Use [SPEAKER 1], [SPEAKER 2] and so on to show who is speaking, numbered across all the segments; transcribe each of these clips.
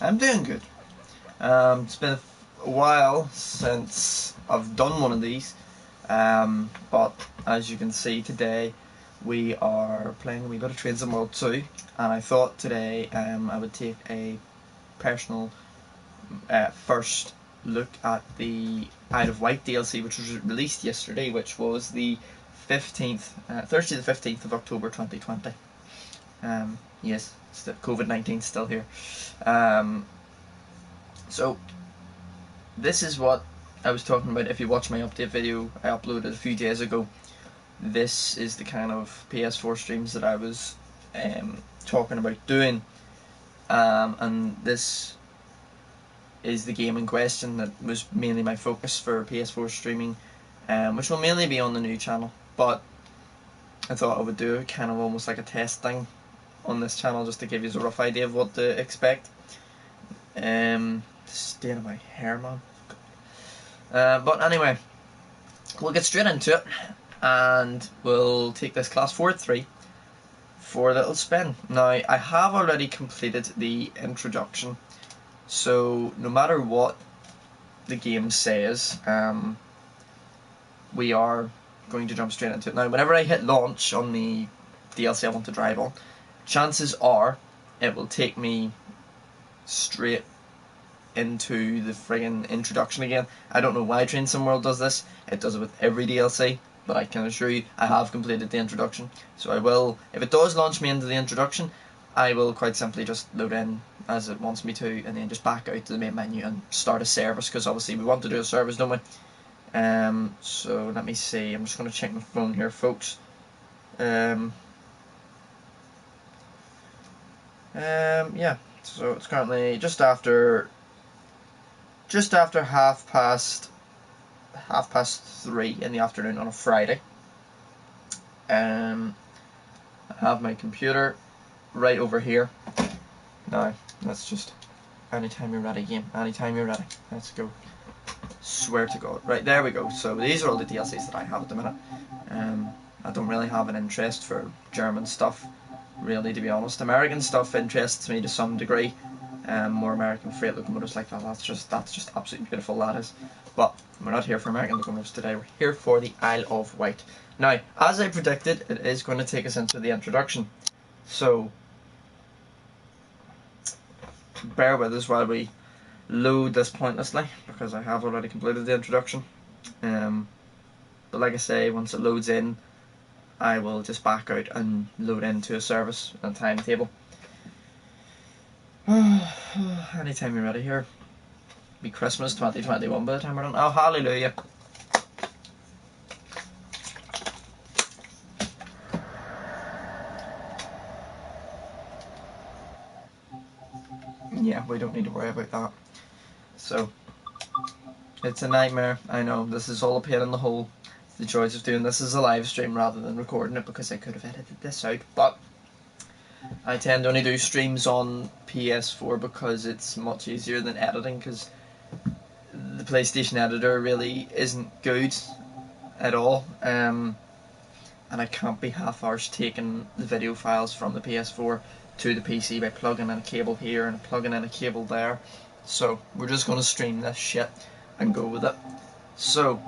[SPEAKER 1] I'm doing good. It's been a while since I've done one of these, but as you can see today we are playing a wee bit of Trains in World 2, and I thought today I would take a personal first look at the Isle of Wight DLC, which was released yesterday, which was the 15th, Thursday the 15th of October 2020. Yes, COVID-19 still here. So this is what I was talking about. If you watch my update video I uploaded a few days ago, this is the kind of PS4 streams that I was talking about doing, and this is the game in question that was mainly my focus for PS4 streaming, which will mainly be on the new channel, but I thought I would do it kind of almost like a test thing on this channel just to give you a rough idea of what to expect. The state of my hair, man. But anyway, we'll get straight into it, and we'll take this class 4 at 3 for a little spin. Now, I have already completed the introduction, so no matter what the game says, we are going to jump straight into it. Now, whenever I hit launch on the DLC I want to drive on, chances are it will take me straight into the friggin' introduction again. I don't know why Train Sim World does this. It does it with every DLC, but I can assure you I have completed the introduction. So I will, if it does launch me into the introduction, I will quite simply just load in as it wants me to, and then just back out to the main menu and start a service, because obviously we want to do a service, don't we? So let me see, I'm just going to check my phone here, folks. Yeah, so it's currently just after 3:30 in the afternoon on a Friday. I have my computer right over here. Now, let's just, anytime you're ready, game, anytime you're ready, let's go. Swear to God. Right, there we go. So these are all the DLCs that I have at the minute. I don't really have an interest for German stuff, really, to be honest. American stuff interests me to some degree. More American freight locomotives like that. That's just absolutely beautiful, that is. But we're not here for American locomotives today. We're here for the Isle of Wight. Now, as I predicted, it is going to take us into the introduction. So bear with us while we load this pointlessly, because I have already completed the introduction. But like I say, once it loads in, I will just back out and load into a service and timetable. Anytime you're ready here. Be Christmas 2021 by the time we're done. Oh, hallelujah. Yeah, we don't need to worry about that. So, it's a nightmare. I know, this is all a pain in the hole. The joys of doing this as a live stream rather than recording it, because I could have edited this out, but I tend to only do streams on PS4 because it's much easier than editing, because the PlayStation editor really isn't good at all, and I can't be half-arsed taking the video files from the PS4 to the PC by plugging in a cable here and plugging in a cable there. So we're just going to stream this shit and go with it. So,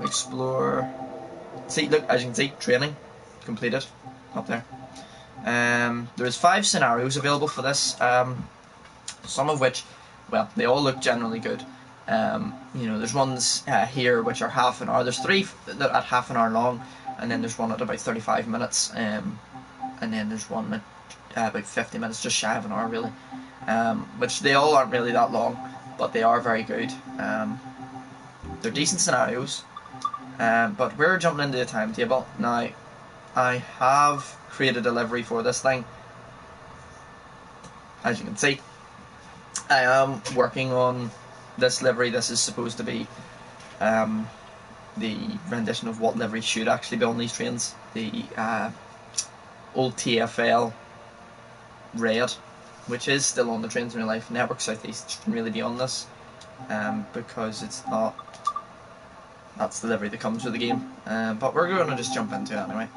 [SPEAKER 1] explore. See, look, as you can see, training completed up there. There's 5 scenarios available for this, some of which, well, they all look generally good. You know, there's ones here which are half an hour. There's 3 that at half an hour long, and then there's one at about 35 minutes, and then there's one at about 50 minutes, just shy of an hour really. Which they all aren't really that long, but they are very good. They're decent scenarios, but we're jumping into a timetable. Now, I have created a livery for this thing. As you can see, I am working on this livery. This is supposed to be the rendition of what livery should actually be on these trains. The old TFL red, which is still on the Trains in Real Life. Network Southeast can really be on this, because it's not. That's the livery that comes with the game. But we're going to just jump into it anyway.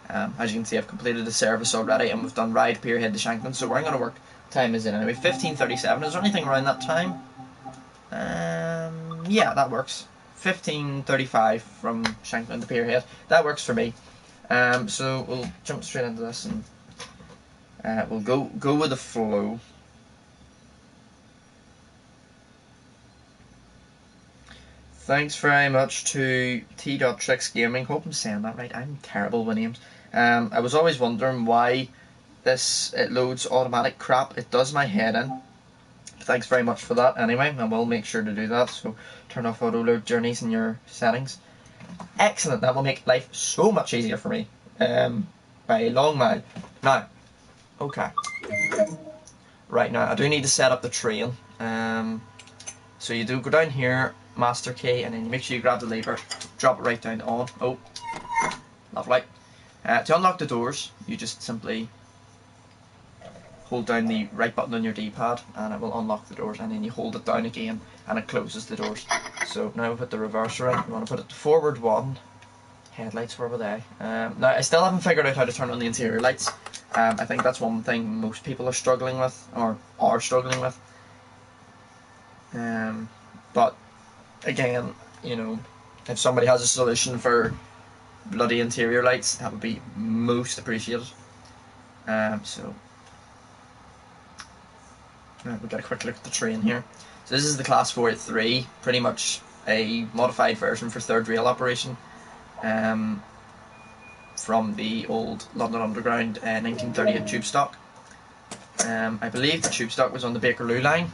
[SPEAKER 1] As you can see, I've completed the service already, and we've done Ride Pierhead to Shanklin, so we're going to work time is it anyway? 15:37. Is there anything around that time? Yeah, that works. 15:35 from Shanklin to Pierhead. That works for me. So we'll jump straight into this and we'll go with the flow. Thanks very much to T.Tricks Gaming. Hope I'm saying that right. I'm terrible with names. I was always wondering why it loads automatic crap. It does my head in. Thanks very much for that anyway. I will make sure to do that. So turn off auto load journeys in your settings. Excellent. That will make life so much easier for me. By a long mile. Now, okay. Right now, I do need to set up the train. So you do go down here, master key, and then you make sure you grab the lever, drop it right down on. Oh, lovely. To unlock the doors, you just simply hold down the right button on your D-pad and it will unlock the doors, and then you hold it down again and it closes the doors. So now we put the reverser in. You want to put it to forward 1. Headlights, where were they? Now I still haven't figured out how to turn on the interior lights. I think that's one thing most people are struggling with, or are struggling with. But again, you know, if somebody has a solution for bloody interior lights, that would be most appreciated. So we'll get a quick look at the train here. So this is the Class 483, pretty much a modified version for third rail operation, from the old London Underground 1938 tube stock. I believe the tube stock was on the Bakerloo line.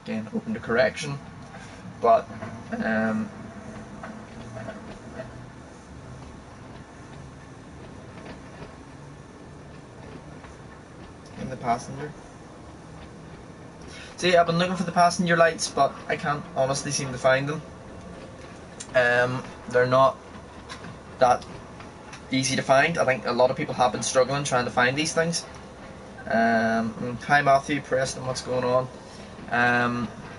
[SPEAKER 1] Again, open to correction, but in the passenger. See, I've been looking for the passenger lights, but I can't honestly seem to find them. They're not that easy to find. I think a lot of people have been struggling trying to find these things. Hi Matthew, Preston, what's going on?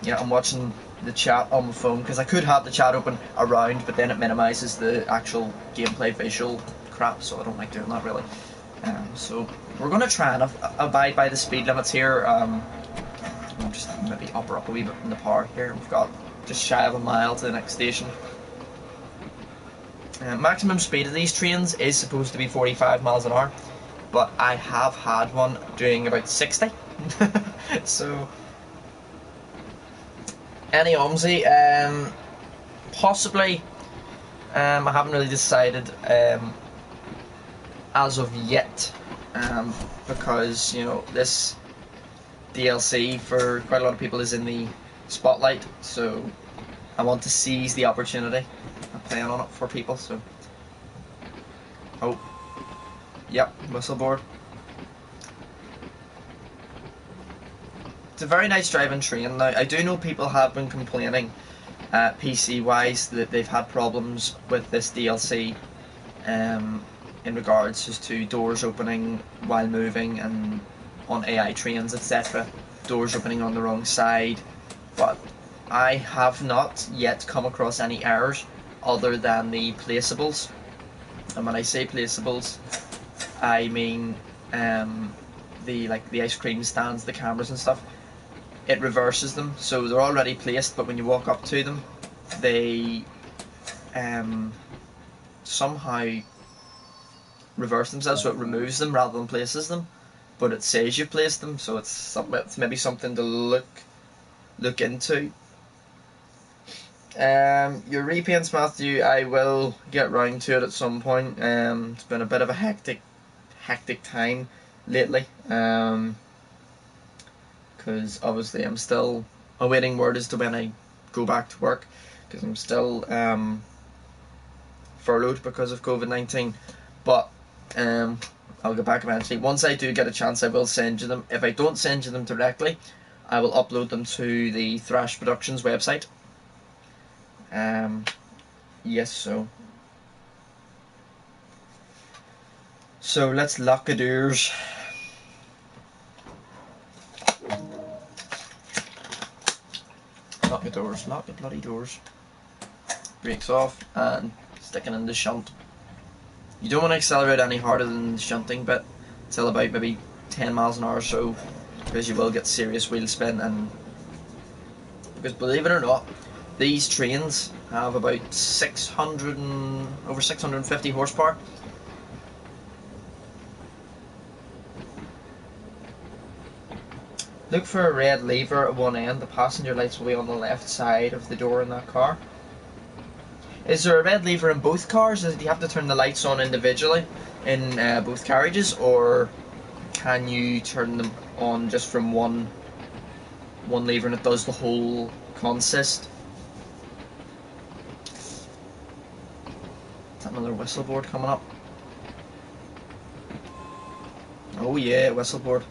[SPEAKER 1] Yeah, I'm watching the chat on my phone because I could have the chat open around, but then it minimises the actual gameplay visual crap, so I don't like doing that really. So we're going to try and abide by the speed limits here. I'll just maybe up a wee bit in the power here. We've got just shy of a mile to the next station. Maximum speed of these trains is supposed to be 45 miles an hour, but I have had one doing about 60. So any OMSI, possibly. I haven't really decided as of yet, because you know this DLC for quite a lot of people is in the spotlight, so I want to seize the opportunity of playing on it for people. So, oh, yep, whistle board. It's a very nice driving train. Now, I do know people have been complaining, PC-wise, that they've had problems with this DLC in regards as to doors opening while moving and on AI trains, etc. Doors opening on the wrong side. But I have not yet come across any errors other than the placeables. And when I say placeables, I mean the ice cream stands, the cameras and stuff. It reverses them, so they're already placed, but when you walk up to them, they somehow reverse themselves, so it removes them rather than places them, but it says you've placed them, so it's maybe something to look into. Your repaints, Matthew, I will get round to it at some point. It's been a bit of a hectic time lately. Because obviously I'm still awaiting word as to when I go back to work, because I'm still furloughed because of COVID-19, but I'll get back eventually. Once I do get a chance, I will send you them. If I don't send you them directly, I will upload them to the Thrash Productions website. Yes, so let's lock the doors. Lock the doors, lock the bloody doors. Brakes off and sticking in the shunt. You don't want to accelerate any harder than the shunting bit until about maybe 10 miles an hour or so, because you will get serious wheel spin. And because believe it or not, these trains have about over 650 horsepower. Look for a red lever at one end. The passenger lights will be on the left side of the door in that car. Is there a red lever in both cars? Do you have to turn the lights on individually in both carriages, or can you turn them on just from one lever and it does the whole consist? Is that another whistle board coming up? Oh yeah, whistle board.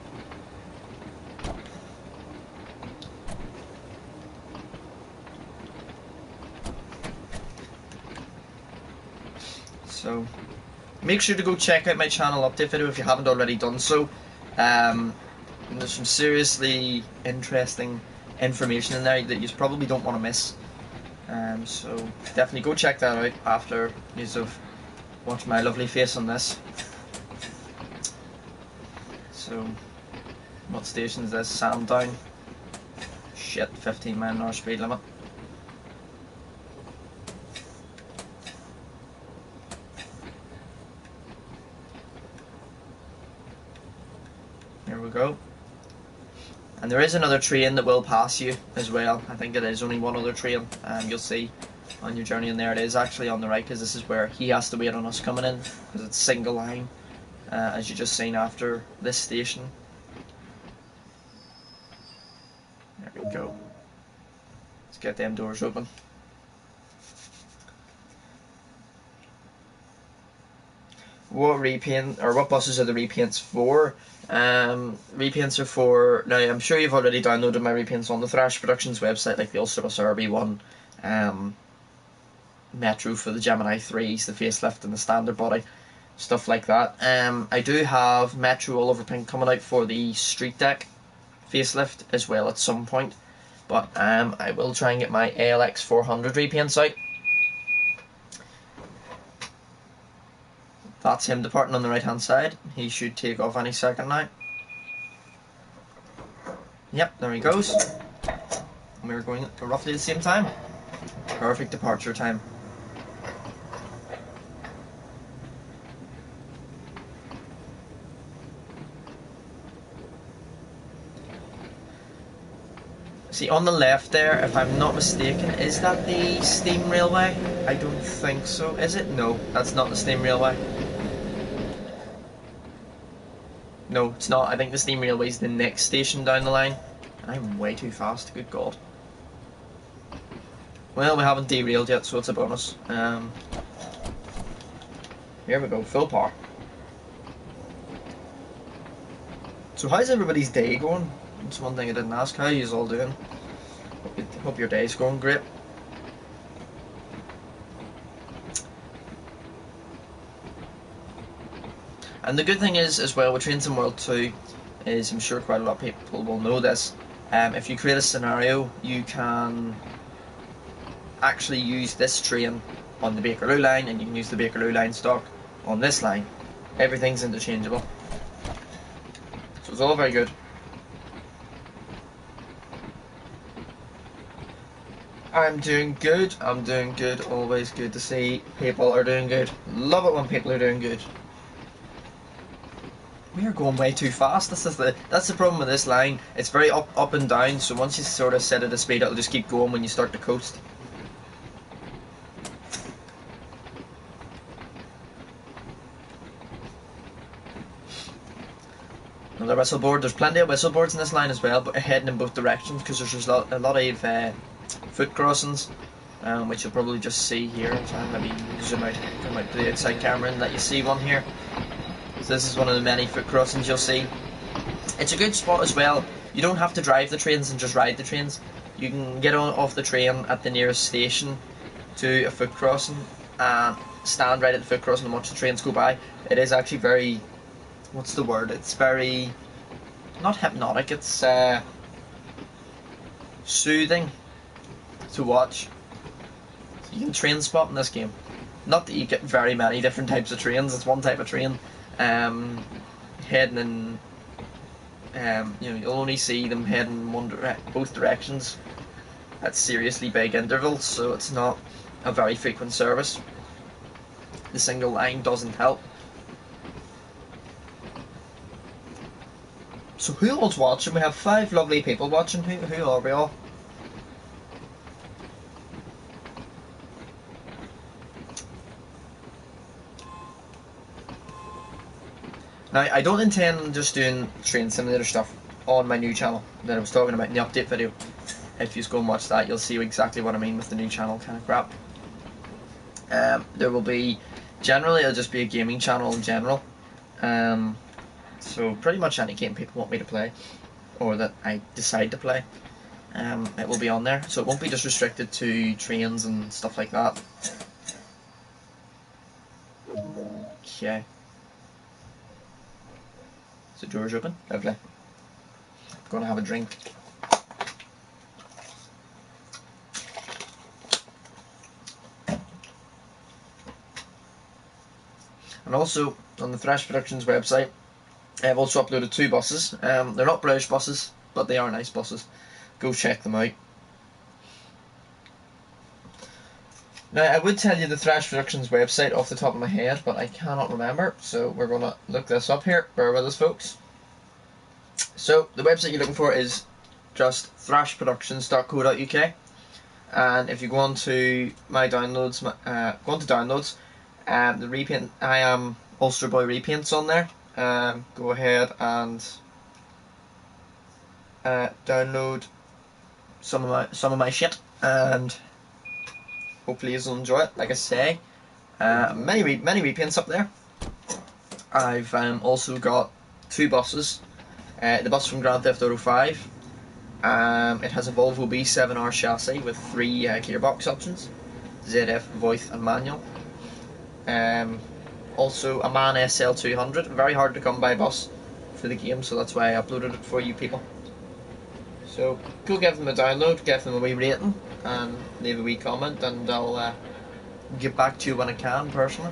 [SPEAKER 1] So make sure to go check out my channel update video if you haven't already done so. There's some seriously interesting information in there that you probably don't want to miss. So definitely go check that out after you've watched my lovely face on this. So what station is this? Sandown. Shit, 15 mile an hour speed limit. There we go. And there is another train that will pass you as well. I think it is only one other train. You'll see on your journey, and there it is actually on the right, because this is where he has to wait on us coming in, because it's single line, as you just seen after this station. There we go. Let's get them doors open. What repaint, or what buses are the repaints for? Repaints are for, now I'm sure you've already downloaded my repaints on the Thrash Productions website, like the Ulster Bus RB1, Metro for the Gemini 3s, the facelift and the standard body, stuff like that. I do have Metro all over pink coming out for the street deck facelift as well at some point, but I will try and get my ALX 400 repaints out. That's him departing on the right hand side. He should take off any second now. Yep, there he goes. And we're going at roughly the same time. Perfect departure time. See, on the left there, if I'm not mistaken, is that the steam railway? I don't think so. Is it? No, that's not the steam railway. No, it's not. I think the steam railway is the next station down the line. And I'm way too fast, good god. Well, we haven't derailed yet, so it's a bonus. Here we go, full power. So how's everybody's day going? That's one thing I didn't ask. How are you all doing? Hope your day's going great. And the good thing is, as well, with Trains in World 2, is I'm sure quite a lot of people will know this. If you create a scenario, you can actually use this train on the Bakerloo line, and you can use the Bakerloo line stock on this line. Everything's interchangeable. So it's all very good. I'm doing good. Always good to see people are doing good. Love it when people are doing good. We are going way too fast. That's the problem with this line. It's very up and down, so once you sort of set it a speed, it'll just keep going when you start to coast. Another whistle board. There's plenty of whistle boards in this line as well, but heading in both directions, because there's just a lot of foot crossings, which you'll probably just see here. So I'll maybe zoom out, come out to the outside camera and let you see one here. So this is one of the many foot crossings you'll see. It's a good spot as well. You don't have to drive the trains and just ride the trains. You can get off the train at the nearest station to a foot crossing and stand right at the foot crossing and watch the trains go by. It is actually very, what's the word? It's very, not hypnotic, it's soothing to watch. You can train spot in this game. Not that you get very many different types of trains, it's one type of train. Heading in You know, you'll only see them heading both directions at seriously big intervals, so it's not a very frequent service. The single line doesn't help. So who all's watching? We have 5 lovely people watching. Who are we all? Now, I don't intend on just doing Train Simulator stuff on my new channel that I was talking about in the update video. If you just go and watch that, you'll see exactly what I mean with the new channel kind of crap. There will be, generally it'll just be a gaming channel in general. So pretty much any game people want me to play, or that I decide to play, it will be on there. So it won't be just restricted to trains and stuff like that. Okay. Is the doors open? Lovely. I'm going to have a drink. And also, on the Thrash Productions website, I've also uploaded 2 buses. They're not British buses, but they are nice buses. Go check them out. Now, I would tell you the Thrash Productions website off the top of my head, but I cannot remember, so we're going to look this up here. Bear with us, folks. So, the website you're looking for is just thrashproductions.co.uk, and if you go on to my downloads, go on to downloads, the repaint, I am Ulster Boy Repaints on there. Go ahead and download some of my shit, and hopefully you'll enjoy it. Like I say, many repaints up there. I've also got 2 buses. The bus from Grand Theft Auto 5. It has a Volvo B7R chassis with 3 gearbox options: ZF, Voith, and manual. Also a MAN SL200, very hard to come by bus for the game, so that's why I uploaded it for you people. So go give them a download, give them a wee rating, and leave a wee comment, and I'll get back to you when I can, personally.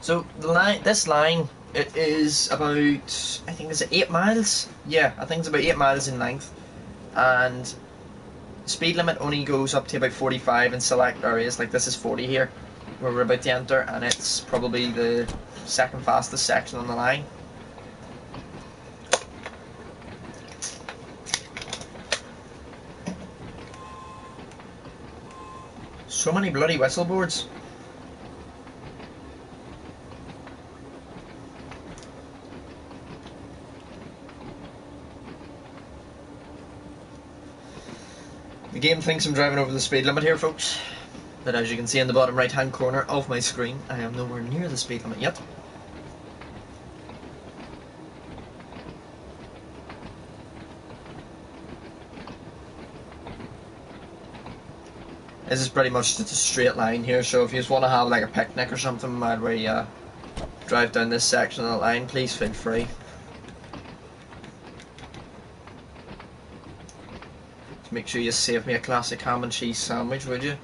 [SPEAKER 1] So this line, it is about, I think it's 8 miles? Yeah, I think it's about 8 miles in length. And speed limit only goes up to about 45 in select areas, like this is 40 here, where we're about to enter, and it's probably the 2nd fastest section on the line. So many bloody whistle boards. The game thinks I'm driving over the speed limit here, folks, but as you can see in the bottom right hand corner of my screen, I am nowhere near the speed limit yet. This is pretty much just a straight line here, so if you just want to have like a picnic or something while we drive down this section of the line, please feel free. Make sure you save me a classic ham and cheese sandwich, would you?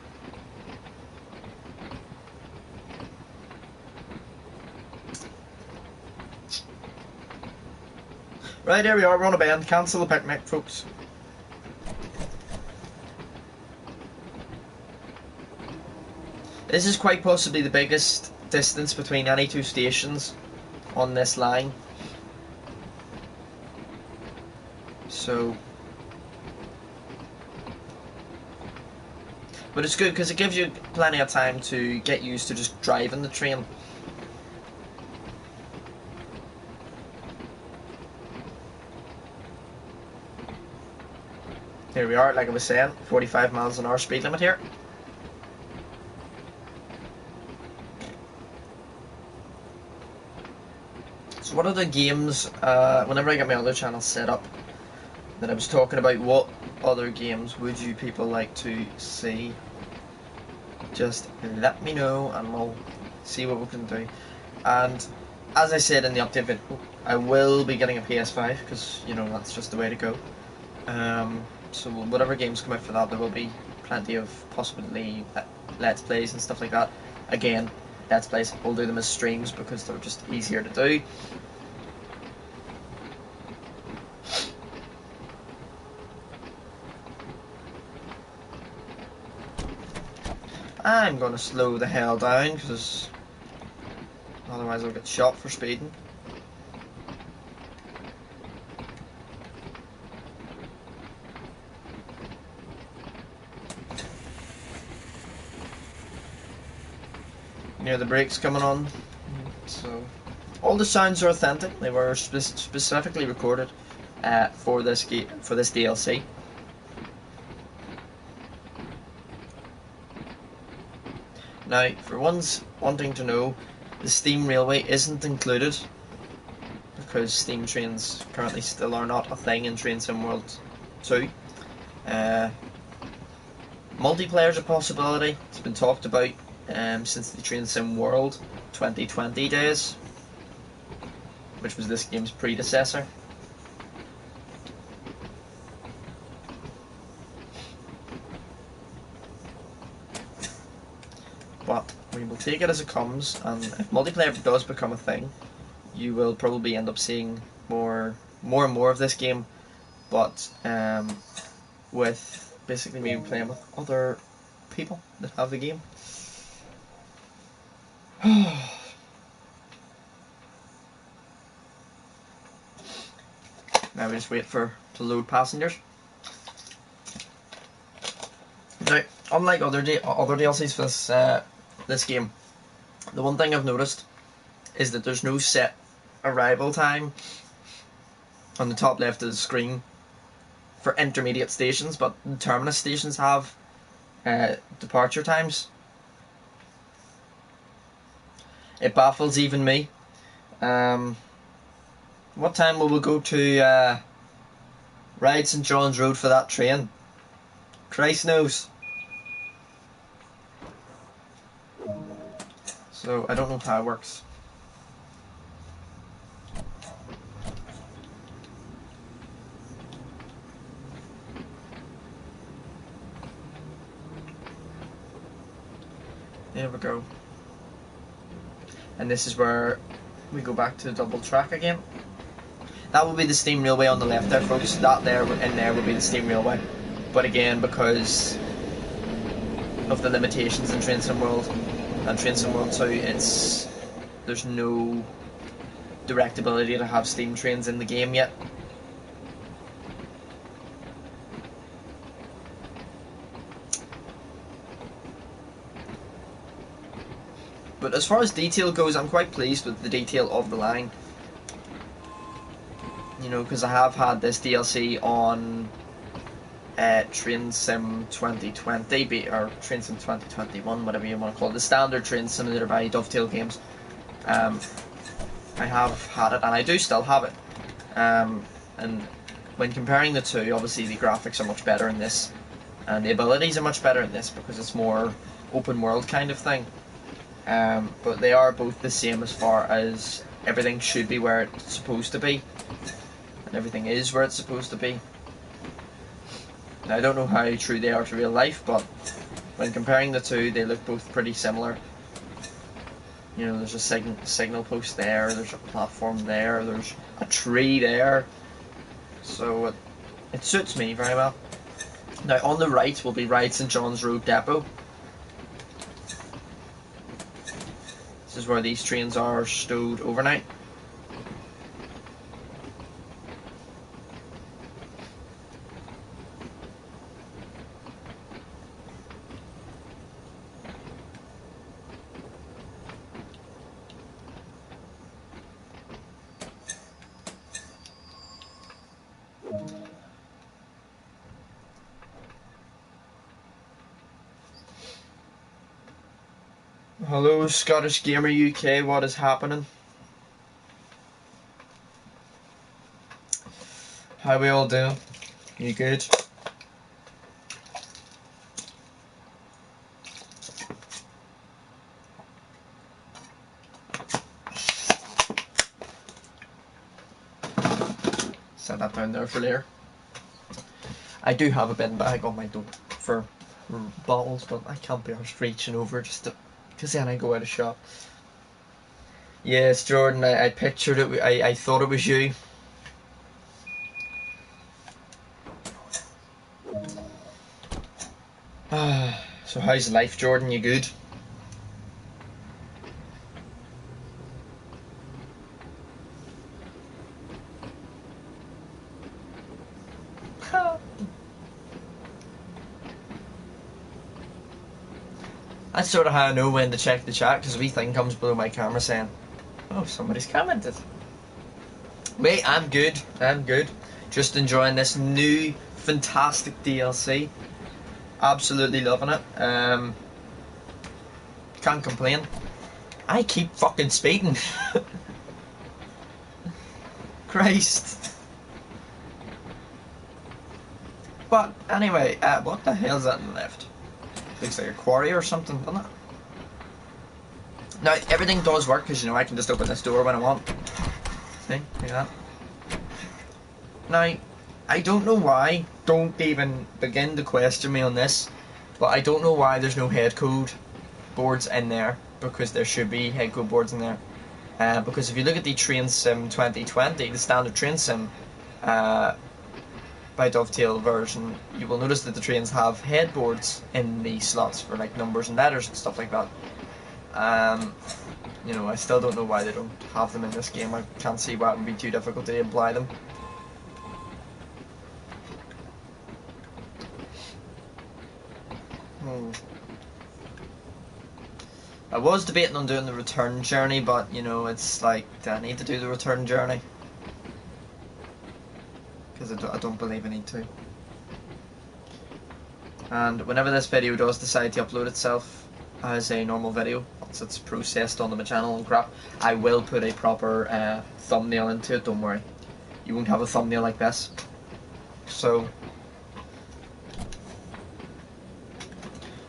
[SPEAKER 1] Right, here we are, we're on a bend. Cancel the picnic, folks. This is quite possibly the biggest distance between any 2 stations on this line. So... but it's good because it gives you plenty of time to get used to just driving the train. Here we are, like I was saying, 45 miles an hour speed limit here. So what are the games, whenever I get my other channel set up, that I was talking about, what other games would you people like to see? Just let me know and we'll see what we can do. And as I said in the update video, I will be getting a PS5 because, you know, that's just the way to go. So whatever games come out for that, there will be plenty of possibly Let's Plays and stuff like that. Again, Let's Plays, we'll do them as streams because they're just easier to do. I'm going to slow the hell down because otherwise I'll get shot for speeding. The brakes coming on, so all the sounds are authentic. They were specifically recorded for this DLC. Now, for ones wanting to know, the Steam Railway isn't included because Steam Trains currently still are not a thing in Train Sim World 2. Multiplayer is a possibility. It's been talked about since the Train Sim World 2020 days, which was this game's predecessor. But we will take it as it comes, and if multiplayer does become a thing, you will probably end up seeing more and more of this game, but with basically me playing with other people that have the game. Now we just wait to load passengers. Now, unlike other DLCs for this game, the one thing I've noticed is that there's no set arrival time on the top left of the screen for intermediate stations, but the terminus stations have departure times. It baffles even me. What time will we go to Ride St John's Road for that train? Christ knows. So I don't know how it works. There we go. And this is where we go back to double track again. That will be the Steam Railway on the left there, folks. That there and there will be the Steam Railway. But again, because of the limitations in Train Sim World and Train Sim World 2, there's no direct ability to have steam trains in the game yet. But as far as detail goes, I'm quite pleased with the detail of the line. You know, because I have had this DLC on Train Sim 2020, or Train Sim 2021, whatever you want to call it, the standard Train Simulator by Dovetail Games. I have had it, and I do still have it. And when comparing the two, obviously the graphics are much better in this, and the abilities are much better in this because it's more open world kind of thing. But they are both the same as far as everything should be where it's supposed to be, and everything is where it's supposed to be. Now, I don't know how true they are to real life, but when comparing the two, they look both pretty similar. You know, there's a signal post there, there's a platform there, there's a tree there, so it suits me very well. Now, on the right will be Ride St John's Road Depot. This is where these trains are stowed overnight. Hello, Scottish Gamer UK, what is happening? How we all doing? You good? Set that down there for later. I do have a bin bag on my door for bottles, but I can't be arsed reaching over just to, because then I go out of shot. Yes, Jordan, I pictured it, I thought it was you. So how's life, Jordan? You good? That's sort of how I know when to check the chat, because a wee thing comes below my camera saying, oh, somebody's commented. Mate, I'm good. I'm good. Just enjoying this new, fantastic DLC. Absolutely loving it. Can't complain. I keep fucking speeding. Christ. But anyway, what the hell's that on the left? Looks like a quarry or something, doesn't it? Now, everything does work, because, you know, I can just open this door when I want. See? Like that. Now, I don't know why, don't even begin to question me on this, but I don't know why there's no head code boards in there, because there should be head code boards in there. Because if you look at the Train Sim 2020, the standard Train Sim, by Dovetail version, you will notice that the trains have headboards in the slots for like numbers and letters and stuff like that. You know, I still don't know why they don't have them in this game. I can't see why it would be too difficult to apply them. I was debating on doing the return journey, but you know, it's like, do I need to do the return journey? Because I don't believe I need to. And whenever this video does decide to upload itself as a normal video, once it's processed onto my channel and crap, I will put a proper thumbnail into it, don't worry. You won't have a thumbnail like this. So,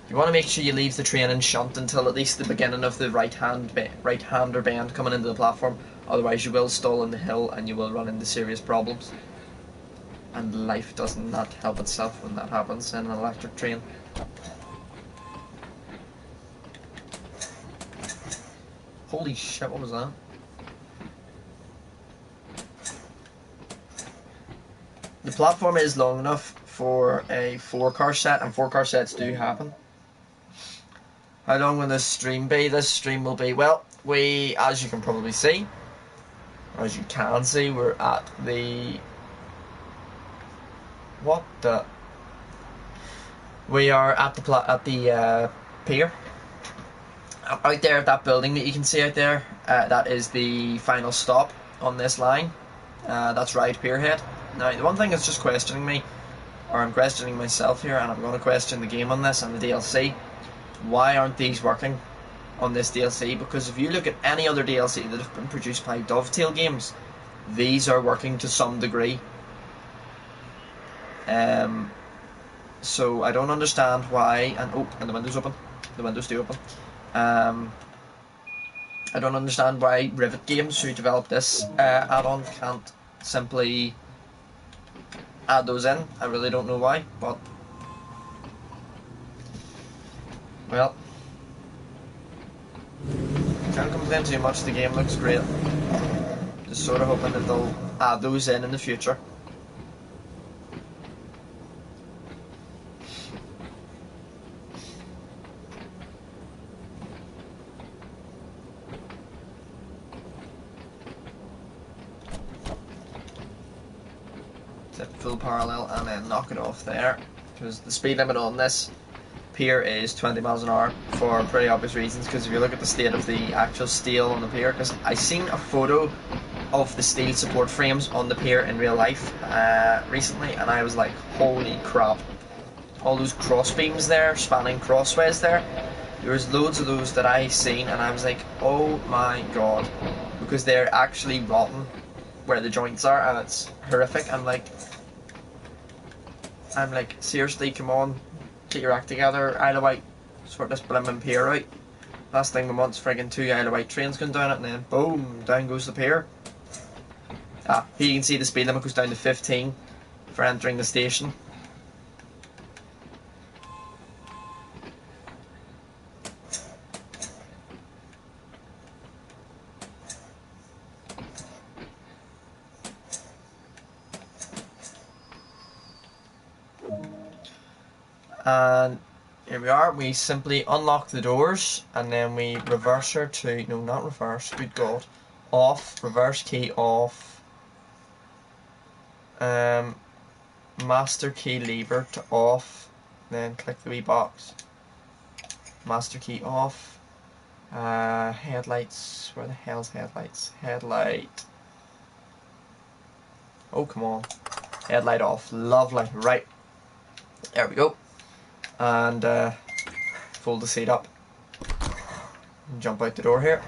[SPEAKER 1] you want to make sure you leave the train in shunt until at least the beginning of the right-hander bend coming into the platform, otherwise you will stall in the hill and you will run into serious problems. And life does not help itself when that happens in an electric train. Holy shit, what was that? The platform is long enough for a 4-car set, and 4-car sets do happen. How long will this stream be? This stream will be, well, as you can probably see, or as you can see, we're at the... What the... We are at the pier. Out there at that building that you can see out there, that is the final stop on this line. That's Ride Pierhead. Now, the one thing that's just questioning me, or I'm questioning myself here, and I'm going to question the game on this and the DLC, why aren't these working on this DLC? Because if you look at any other DLC that have been produced by Dovetail games, these are working to some degree. So I don't understand why, and the window's open, the windows do open. I don't understand why Rivet Games, who developed this add-on, can't simply add those in. I really don't know why, but well, can't complain too much. The game looks great. Just sort of hoping that they'll add those in the future. Full parallel and then knock it off there, because the speed limit on this pier is 20 miles an hour for pretty obvious reasons. Because if you look at the state of the actual steel on the pier, because I seen a photo of the steel support frames on the pier in real life recently, and I was like, holy crap, all those cross beams there spanning crossways there, there was loads of those that I seen, and I was like, oh my god, because they're actually rotten where the joints are, and it's horrific. I'm like, seriously, come on, get your act together, Isle of Wight, sort this blimmin' pier out. Last thing we want is friggin' 2 Isle of Wight trains going down it, and then boom, down goes the pier. Here you can see the speed limit goes down to 15 for entering the station. And here we are. We simply unlock the doors and then we reverse her to, no, not reverse, good God, off, reverse key off, master key lever to off, then click the wee box, master key off, headlights, where the hell's headlights? Headlight, oh come on, headlight off, lovely, right, there we go, and fold the seat up, and jump out the door here,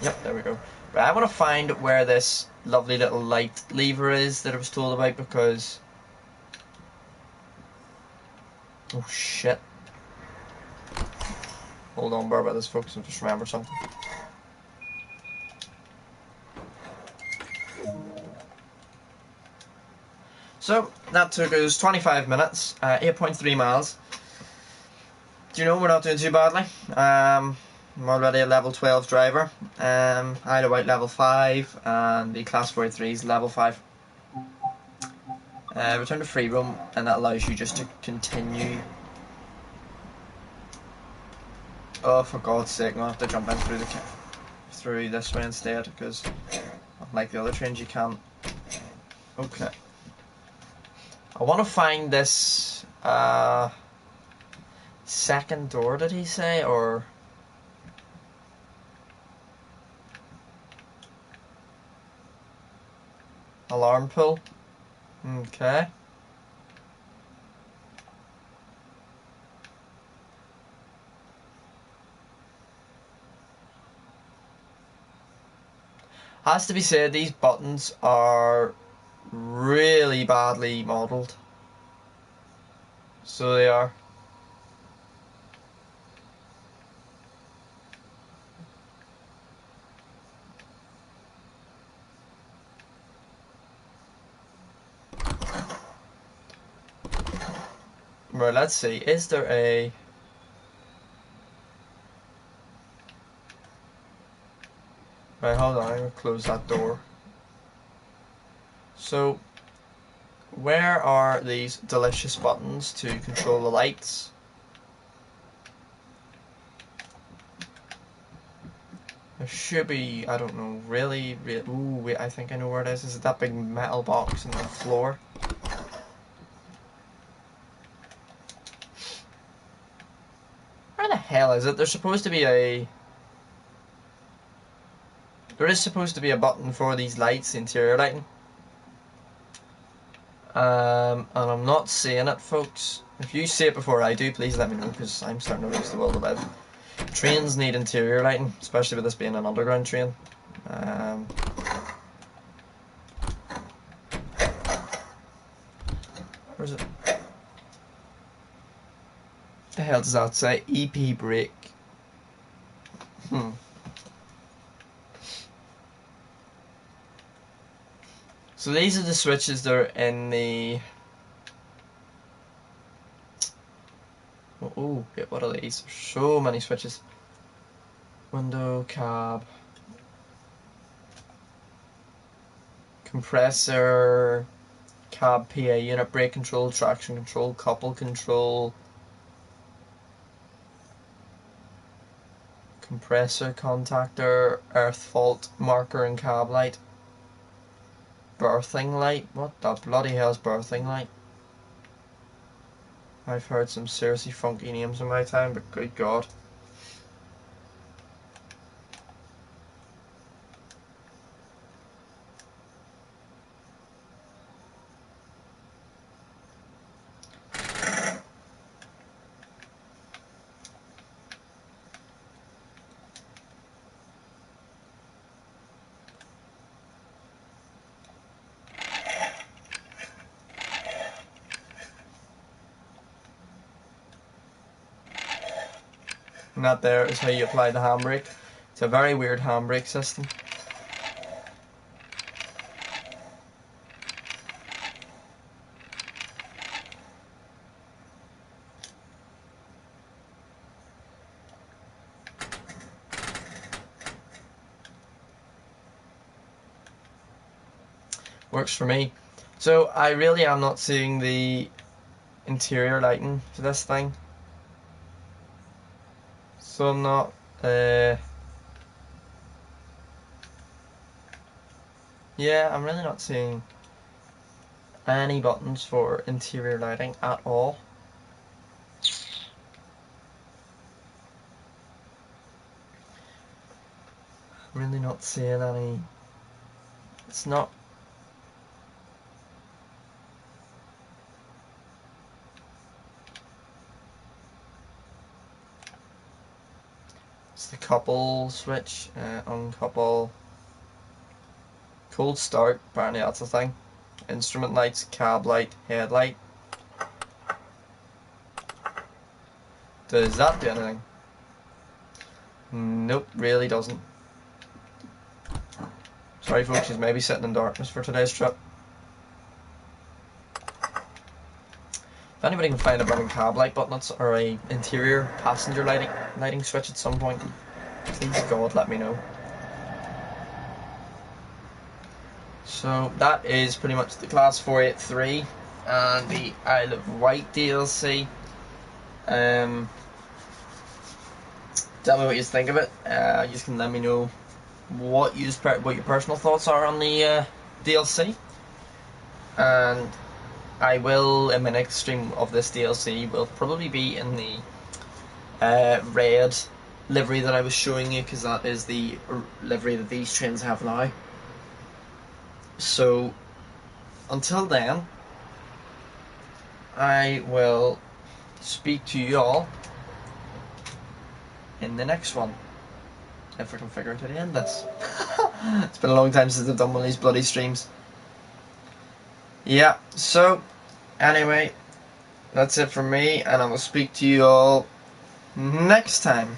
[SPEAKER 1] yep, there we go. Right, I want to find where this lovely little light lever is that I was told about, because oh shit, hold on, bear with this folks, I just remembered something. So that took us 25 minutes, 8.3 miles. Do you know, we're not doing too badly. I'm already a level 12 driver. Isle of Wight level 5 and the class 43 is level 5. Return to free roam, and that allows you just to continue. Oh, for God's sake, I'm gonna have to jump in through this way instead, because like the other trains you can't. Okay. I want to find this second door, did he say, or alarm pull? Okay. Has to be said, these buttons are really badly modelled. So they are. Right, let's see. Is there a... Right, hold on. I'm going to close that door. So, where are these delicious buttons to control the lights? There should be, I don't know, really... Ooh, wait, I think I know where it is. Is it that big metal box on the floor? Where the hell is it? There's supposed to be a... There is supposed to be a button for these lights, interior lighting. And I'm not seeing it, folks. If you see it before I do, please let me know, because I'm starting to lose the will a bit. Trains need interior lighting, especially with this being an underground train. Where's it? What the hell does that say? EP brake. So these are the switches that are in the... Oh, wait, what are these? There's so many switches. Window, cab, compressor, cab PA unit, brake control, traction control, couple control, compressor contactor, earth fault marker and cab light, berthing light. What the bloody hell's berthing light? I've heard some seriously funky names in my time, but good God. And that there is how you apply the handbrake. It's a very weird handbrake system. Works for me. So I really am not seeing the interior lighting for this thing. So I'm not yeah, I'm really not seeing any buttons for interior lighting at all. I'm really not seeing any. It's not. It's the couple switch, uncouple, cold start, apparently that's a thing. Instrument lights, cab light, headlight. Does that do anything? Nope, really doesn't. Sorry folks, she's maybe sitting in darkness for today's trip. If anybody can find a button cab light button or a interior passenger lighting switch at some point, please God let me know. So that is pretty much the Class 483 and the Isle of Wight DLC. Tell me what you think of it. You can let me know what your personal thoughts are on the DLC, and I will, in my next stream of this DLC, will probably be in the red livery that I was showing you, because that is the livery that these trains have now. So until then, I will speak to you all in the next one, if I can figure out how to end this. It's been a long time since I've done one of these bloody streams. Yeah, so anyway, that's it from me, and I will speak to you all next time.